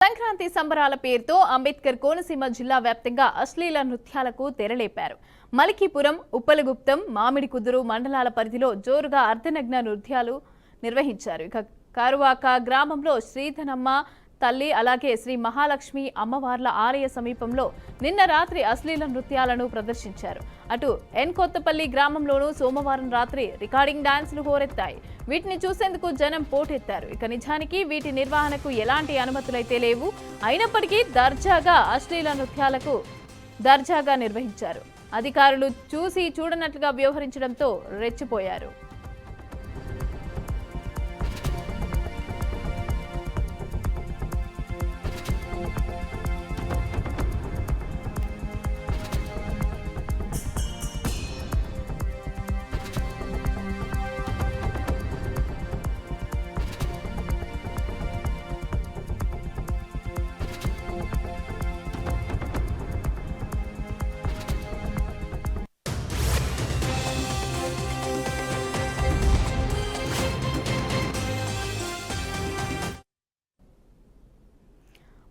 సంక్రాంతి సంబరాల పేరుతో అంబేద్కర్ కోనసీమ జిల్లా వ్యాప్తంగా అశ్లీల నృత్యాలకు తెరలేపారు. మలికీపురం, ఉప్పలగుప్తం, మామిడికుదురు మండలాల పరిధిలో జోరుగా అర్ధనగ్న నృత్యాలు నిర్వహించారు. ఇక కారువాక గ్రామంలో శ్రీధనమ్మ తల్లి అలాగే శ్రీ మహాలక్ష్మి అమ్మవార్ల ఆలయ సమీపంలో నిన్న రాత్రి అశ్లీల నృత్యాలను ప్రదర్శించారు. అటు ఎన్ కొత్తపల్లి గ్రామంలోనూ సోమవారం రాత్రి రికార్డింగ్ డాన్సులు హోరెత్తాయి. వీటిని చూసేందుకు జనం పోటెత్తారు. ఇక నిజానికి వీటి నిర్వహణకు ఎలాంటి అనుమతులైతే లేవు. అయినప్పటికీ దర్జాగా అశ్లీల నృత్యాలకు నిర్వహించారు. అధికారులు చూసి చూడనట్లుగా వ్యవహరించడంతో రెచ్చిపోయారు.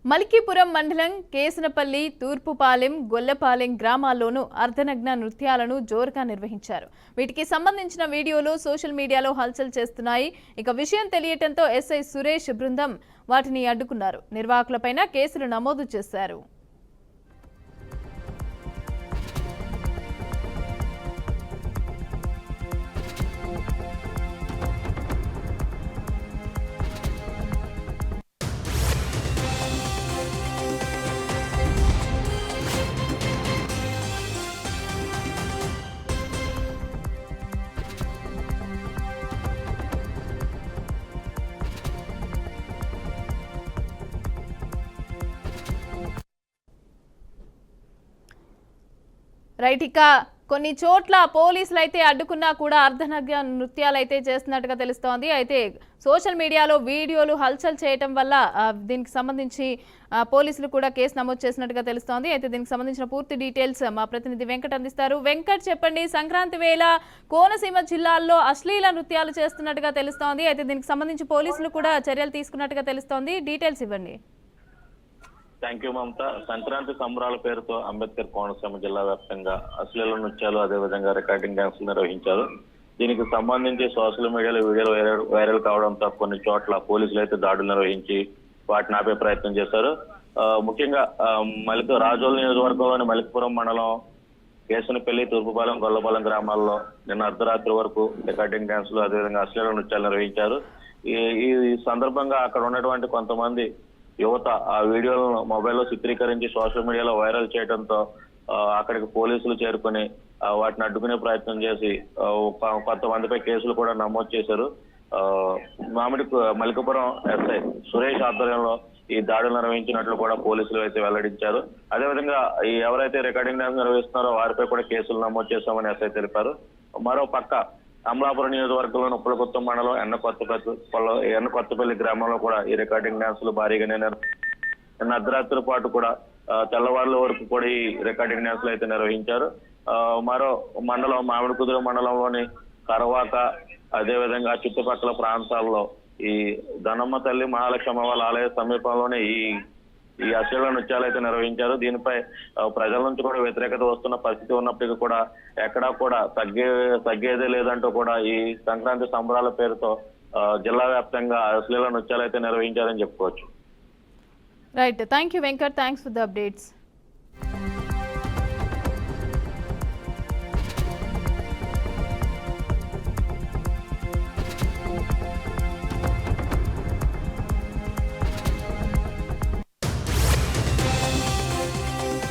మలికీపురం మండలం కేసనపల్లి, తూర్పుపాలెం, గొల్లపాలెం గ్రామాల్లోనూ అర్ధనగ్న నృత్యాలను జోరుగా నిర్వహించారు. వీటికి సంబంధించిన వీడియోలు సోషల్ మీడియాలో హల్చల్ చేస్తున్నాయి. ఇక విషయం తెలియటంతో ఎస్ఐ సురేష్ బృందం వాటిని అడ్డుకున్నారు. నిర్వాహకులపైన కేసులు నమోదు చేశారు. రైట్, ఇక కొన్ని చోట్ల పోలీసులు అయితే అడ్డుకున్నా కూడా అర్ధనగ్న నృత్యాలు అయితే చేస్తున్నట్టుగా తెలుస్తోంది. అయితే సోషల్ మీడియాలో వీడియోలు హల్చల్ చేయటం వల్ల దీనికి సంబంధించి పోలీసులు కూడా కేసు నమోదు చేసినట్టుగా తెలుస్తోంది. అయితే దీనికి సంబంధించిన పూర్తి డీటెయిల్స్ మా ప్రతినిధి వెంకట్ అందిస్తారు. వెంకట్, చెప్పండి, సంక్రాంతి వేళ కోనసీమ జిల్లాల్లో అశ్లీల నృత్యాలు చేస్తున్నట్టుగా తెలుస్తోంది. అయితే దీనికి సంబంధించి పోలీసులు కూడా చర్యలు తీసుకున్నట్టుగా తెలుస్తోంది. డీటెయిల్స్ ఇవ్వండి. థ్యాంక్ యూ మమత. సంక్రాంతి సంబరాల పేరుతో అంబేద్కర్ కోనసీమ జిల్లా వ్యాప్తంగా అశ్లీల నృత్యాలు అదేవిధంగా రికార్డింగ్ డాన్సులు నిర్వహించారు. దీనికి సంబంధించి సోషల్ మీడియాలో వీడియోలు వైరల్ కావడంతో కొన్ని చోట్ల పోలీసులు అయితే దాడులు నిర్వహించి వాటిని ఆపే ప్రయత్నం చేశారు. ముఖ్యంగా రాజోల్ నియోజకవర్గంలోని మలికపురం మండలం కేసనపల్లి, తూర్పుపాలెం, గొల్లపాలెం గ్రామాల్లో నిన్న అర్ధరాత్రి వరకు రికార్డింగ్ డాన్సులు అదేవిధంగా అశ్లీల నృత్యాలు నిర్వహించారు. ఈ సందర్భంగా అక్కడ ఉన్నటువంటి కొంతమంది యువత ఆ వీడియోలను మొబైల్లో చిత్రీకరించి సోషల్ మీడియాలో వైరల్ చేయడంతో అక్కడికి పోలీసులు చేరుకుని వాటిని అడ్డుకునే ప్రయత్నం చేసి కొంతమందిపై కేసులు కూడా నమోదు చేశారు. మలికపురం ఎస్ఐ సురేష్ ఆధ్వర్యంలో ఈ దాడులు నిర్వహించినట్లు కూడా పోలీసులు అయితే వెల్లడించారు. అదేవిధంగా ఎవరైతే రికార్డింగ్ డాన్స్ నిర్వహిస్తున్నారో వారిపై కూడా కేసులు నమోదు చేశామని ఎస్ఐ తెలిపారు. మరో పక్క అమలాపురం నియోజకవర్గంలోని ఉప్పలగుప్తం మండలం ఎన్న కొత్తపల్లి గ్రామంలో కూడా ఈ రికార్డింగ్ డాన్సులు భారీగానే నిన్న అర్ధరాత్రి పాటు కూడా తెల్లవారుల వరకు కూడా ఈ రికార్డింగ్ డాన్సులు అయితే నిర్వహించారు. మరో మండలం మామిడికుదురు మండలంలోని కరవాక అదేవిధంగా చుట్టుపక్కల ప్రాంతాల్లో ఈ ధనమ్మ తల్లి మహాలక్ష్మి అమ్మవారి ఆలయ సమీపంలోనే ఈ అశ్లీల నృత్యాలు అయితే నిర్వహించారు. దీనిపై ప్రజల నుంచి కూడా వ్యతిరేకత వస్తున్న పరిస్థితి ఉన్నప్పటికీ కూడా ఎక్కడా కూడా తగ్గేదే లేదంటూ కూడా ఈ సంక్రాంతి సంబరాల పేరుతో జిల్లా వ్యాప్తంగా అశ్లీల నృత్యాలు అయితే నిర్వహించారని చెప్పుకోవచ్చు. Right, thank you Venkat, thanks for the updates.